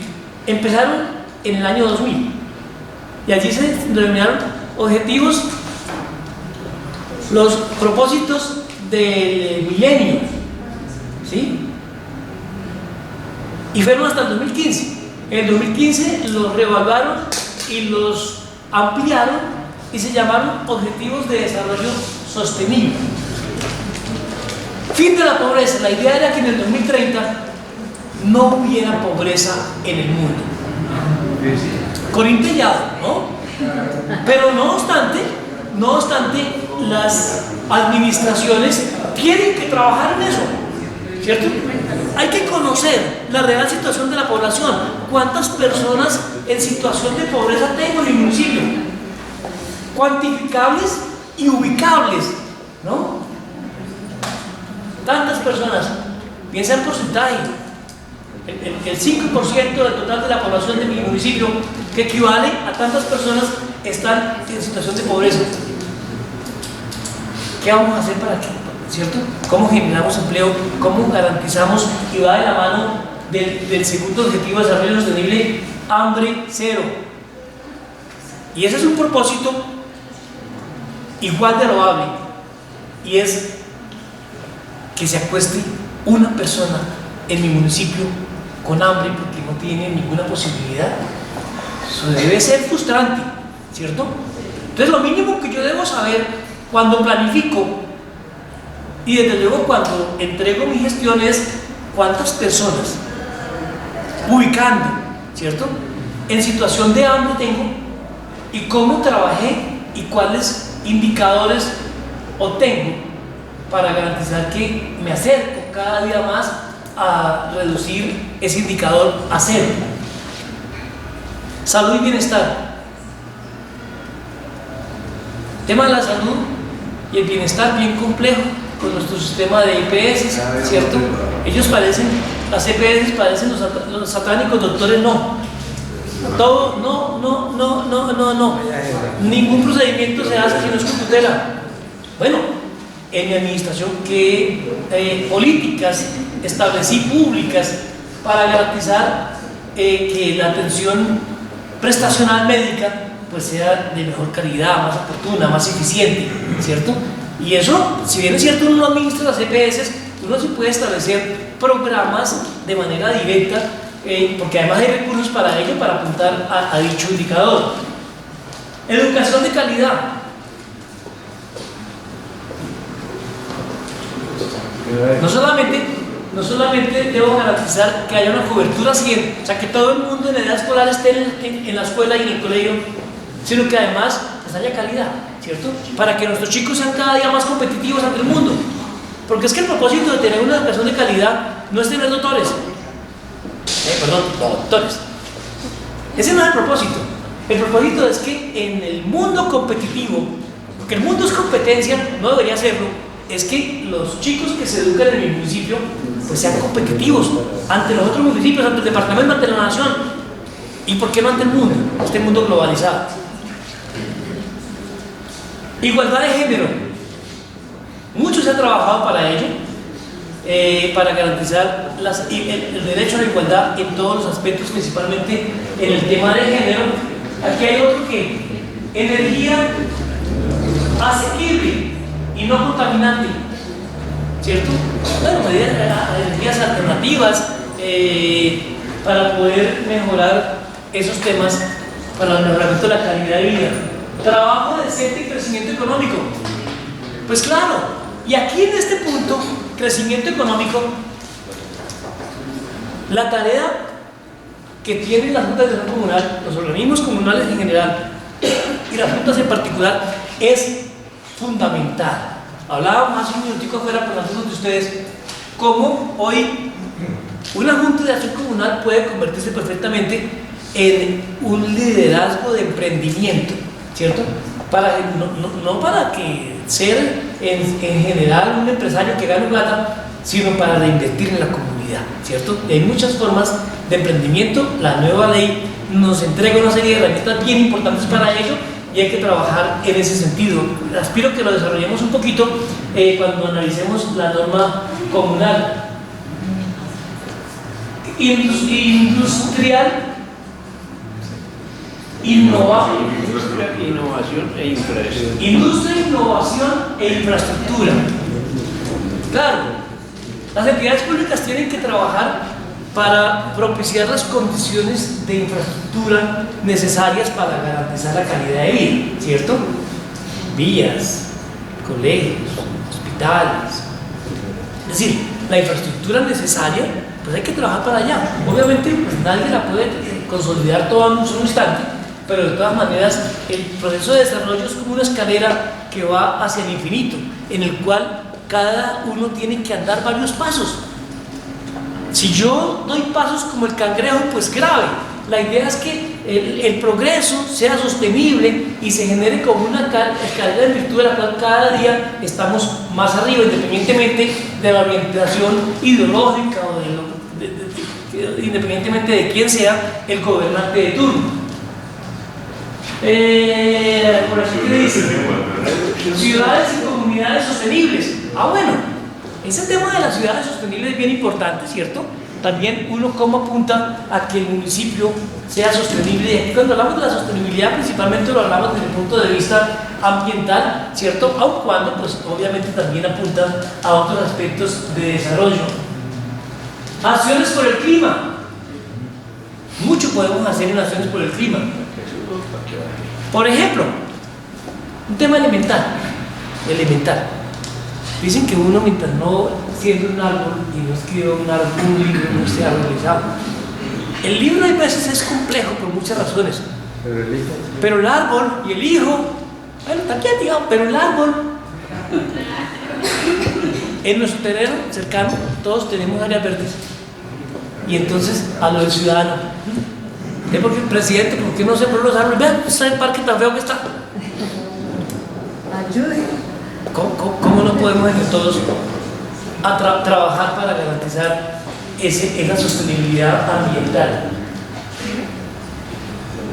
Speaker 1: empezaron en el año 2000 y allí se denominaron objetivos, los propósitos del milenio, ¿sí? Y fueron hasta el 2015. En el 2015 los reevaluaron y los ampliaron y se llamaron Objetivos de Desarrollo Sostenible. Fin de la pobreza. La idea era que en el 2030 no hubiera pobreza en el mundo. Corintellado, ¿no? Pero no obstante, las administraciones tienen que trabajar en eso, ¿cierto? Hay que conocer la real situación de la población. ¿Cuántas personas en situación de pobreza tengo en mi municipio? Cuantificables y ubicables, ¿no? Tantas personas. Piensa en porcentaje. El 5% del total de la población de mi municipio, que equivale a tantas personas, están en situación de pobreza. ¿Qué vamos a hacer para qué? ¿Cierto? ¿Cómo generamos empleo? ¿Cómo garantizamos que va de la mano del segundo objetivo de desarrollo sostenible, hambre cero? Y ese es un propósito igual de loable, y es que se acueste una persona en mi municipio con hambre porque no tiene ninguna posibilidad. Eso debe ser frustrante, ¿cierto? Entonces lo mínimo que yo debo saber cuando planifico y desde luego cuando entrego mi gestión es cuántas personas ubicando, ¿cierto?, en situación de hambre tengo y cómo trabajé y cuáles indicadores obtengo para garantizar que me acerco cada día más a reducir ese indicador a cero. Salud y bienestar. El tema de la salud y el bienestar bien complejo con nuestro sistema de EPS, ¿cierto? Ellos parecen, las EPS parecen los satánicos doctores, no. Todo, no. Ningún procedimiento se hace si no es con tutela. Bueno, en mi administración, ¿qué políticas establecí públicas para garantizar que la atención prestacional médica pues sea de mejor calidad, más oportuna, más eficiente, ¿cierto? Y eso, si bien es cierto, uno no administra las EPS, uno sí puede establecer programas de manera directa, porque además hay recursos para ello, para apuntar a dicho indicador. Educación de calidad. No solamente debo garantizar que haya una cobertura 100, o sea, que todo el mundo en edad escolar esté en la escuela y en el colegio, sino que además pues, haya calidad, ¿cierto? Para que nuestros chicos sean cada día más competitivos ante el mundo. Porque es que el propósito de tener una educación de calidad no es tener doctores. Doctores. Ese no es el propósito. El propósito es que en el mundo competitivo, porque el mundo es competencia, no debería serlo, es que los chicos que se educan en mi municipio pues sean competitivos ante los otros municipios, ante el departamento, ante la nación. ¿Y por qué no ante el mundo? Este mundo globalizado. Igualdad de género. Mucho se ha trabajado para ello, para garantizar el derecho a la igualdad en todos los aspectos, principalmente en el tema de género. Aquí hay otro que: energía asequible y no contaminante, ¿cierto? Bueno, energías alternativas para poder mejorar esos temas, para el mejoramiento de la calidad de vida. Trabajo decente y crecimiento económico. Pues claro, y aquí en este punto, crecimiento económico, la tarea que tienen las juntas de desarrollo comunal, los organismos comunales en general y las juntas en particular, es fundamental. Hablábamos hace un minutico afuera con algunos de ustedes cómo hoy una junta de acción comunal puede convertirse perfectamente en un liderazgo de emprendimiento, ¿cierto? No para que ser en general un empresario que gane plata, sino para reinvertir en la comunidad, ¿cierto? Hay muchas formas de emprendimiento. La nueva ley nos entrega una serie de herramientas bien importantes para ello y hay que trabajar en ese sentido. Aspiro que lo desarrollemos un poquito cuando analicemos la norma comunal. Industrial, innovación
Speaker 2: e infraestructura.
Speaker 1: Industria, innovación e infraestructura. Claro, las entidades públicas tienen que trabajar para propiciar las condiciones de infraestructura necesarias para garantizar la calidad de vida, ¿cierto? Vías, colegios, hospitales. Es decir, la infraestructura necesaria, pues hay que trabajar para allá. Obviamente, pues nadie la puede consolidar toda en un solo instante, pero de todas maneras el proceso de desarrollo es como una escalera que va hacia el infinito, en el cual cada uno tiene que andar varios pasos. Si yo doy pasos como el cangrejo, pues grave. La idea es que el progreso sea sostenible y se genere como una escalera en virtud de la cual cada día estamos más arriba, independientemente de la orientación ideológica o independientemente de quién sea el gobernante de turno. Por aquí que dice ciudades y comunidades sostenibles. Bueno, ese tema de las ciudades sostenibles es bien importante, ¿cierto? También uno cómo apunta a que el municipio sea sostenible. Y aquí cuando hablamos de la sostenibilidad principalmente lo hablamos desde el punto de vista ambiental, ¿cierto? Aun cuando pues obviamente también apunta a otros aspectos de desarrollo. Acciones por el clima. Mucho podemos hacer en acciones por el clima. Por ejemplo, un tema elemental. Dicen que uno mientras no siembra un árbol y no escribe un libro, no esté arbolizado. El libro a veces es complejo por muchas razones. Pero el árbol y el hijo, bueno, también digamos, pero el árbol, en nuestro terreno cercano, todos tenemos áreas verdes. Y entonces, a lo del ciudadano, ¿es porque el presidente, por qué no sembró los árboles? Vean, está el parque tan feo que está.
Speaker 4: Ayude.
Speaker 1: ¿Cómo no podemos entre todos trabajar para garantizar esa sostenibilidad ambiental?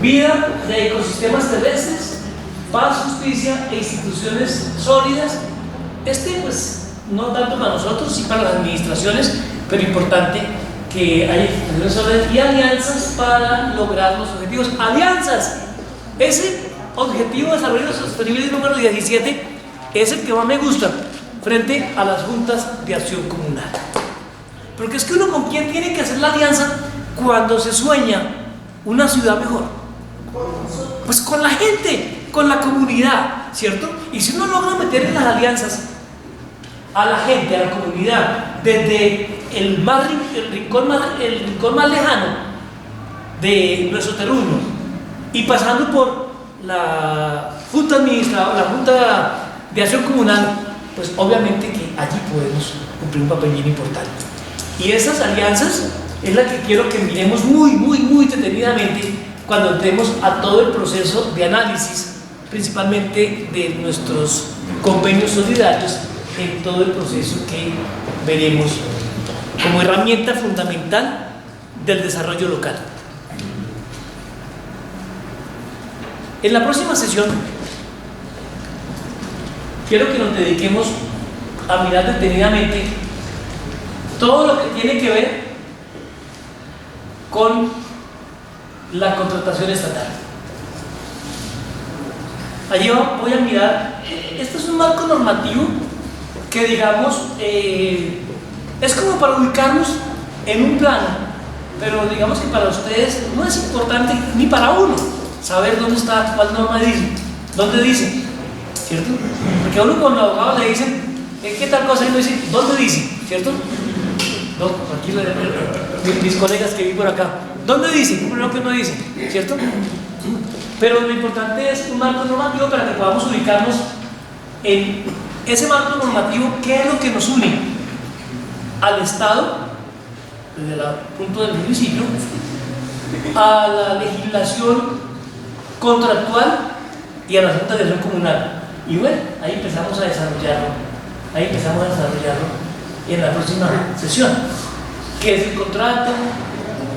Speaker 1: vida de ecosistemas terrestres, paz, justicia e instituciones sólidas. Pues, no tanto para nosotros, sí para las administraciones, pero importante que haya instituciones sólidas y alianzas para lograr los objetivos. ¡Alianzas! Ese objetivo de desarrollo sostenible número 17 es el que más me gusta frente a las juntas de acción comunal. Porque es que uno con quién tiene que hacer la alianza cuando se sueña una ciudad mejor. Pues con la gente, con la comunidad, ¿cierto? Y si uno logra meter en las alianzas a la gente, a la comunidad, desde el rincón más lejano de nuestro terruño y pasando por la Junta Administradora, la Junta de Acción Comunal, pues obviamente que allí podemos cumplir un papel bien importante. Y esas alianzas es la que quiero que miremos muy detenidamente cuando entremos a todo el proceso de análisis, principalmente de nuestros convenios solidarios, en todo el proceso que veremos como herramienta fundamental del desarrollo local. En la próxima sesión quiero que nos dediquemos a mirar detenidamente todo lo que tiene que ver con la contratación estatal. Allí voy a mirar, este es un marco normativo que digamos es como para ubicarnos en un plano, pero digamos que para ustedes no es importante ni para uno saber dónde está, cuál norma dice, dónde dice, ¿cierto? Porque a uno cuando los abogados le dicen ¿qué tal cosa? Y uno dice ¿dónde dice? ¿Cierto? No, aquí mis colegas que vi por acá, ¿dónde dice? Lo que uno dice, ¿cierto? Pero lo importante es un marco normativo para que podamos ubicarnos en ese marco normativo. ¿Qué es lo que nos une al Estado, desde el punto del municipio, a la legislación contractual y a la Junta de Acción Comunal? Y bueno, ahí empezamos a desarrollarlo en la próxima sesión. ¿Qué es el contrato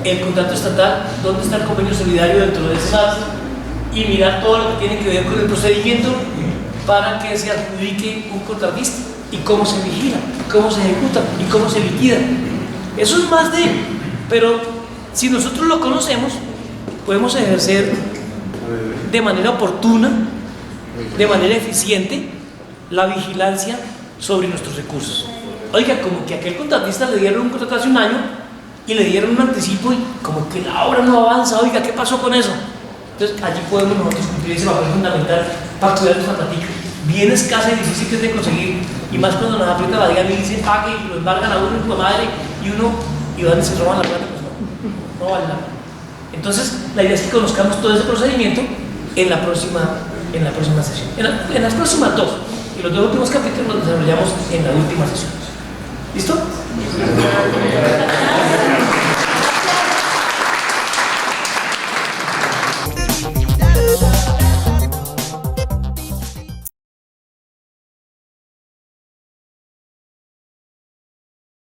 Speaker 1: estatal? ¿Dónde está el convenio solidario dentro de ese marco? Y mirar todo lo que tiene que ver con el procedimiento para que se adjudique un contratista y cómo se vigila, cómo se ejecuta y cómo se liquida. Eso es más de, pero si nosotros lo conocemos, podemos ejercer de manera oportuna, de manera eficiente, la vigilancia sobre nuestros recursos. Oiga, como que a aquel contratista le dieron un contrato hace un año y le dieron un anticipo y como que la obra no avanza. Oiga, ¿qué pasó con eso? Entonces allí podemos nosotros cumplir ese papel fundamental para cuidar nuestra platica, bien escasa y difícil que es de conseguir, y más cuando nos aprieta la diga y dice pague y lo embargan a uno en tu madre y van y se roban la plata, pues no vale nada. Entonces la idea es que conozcamos todo ese procedimiento en la próxima sesión, en las próximas dos, y los dos últimos capítulos los desarrollamos en la última sesión. ¿Listo?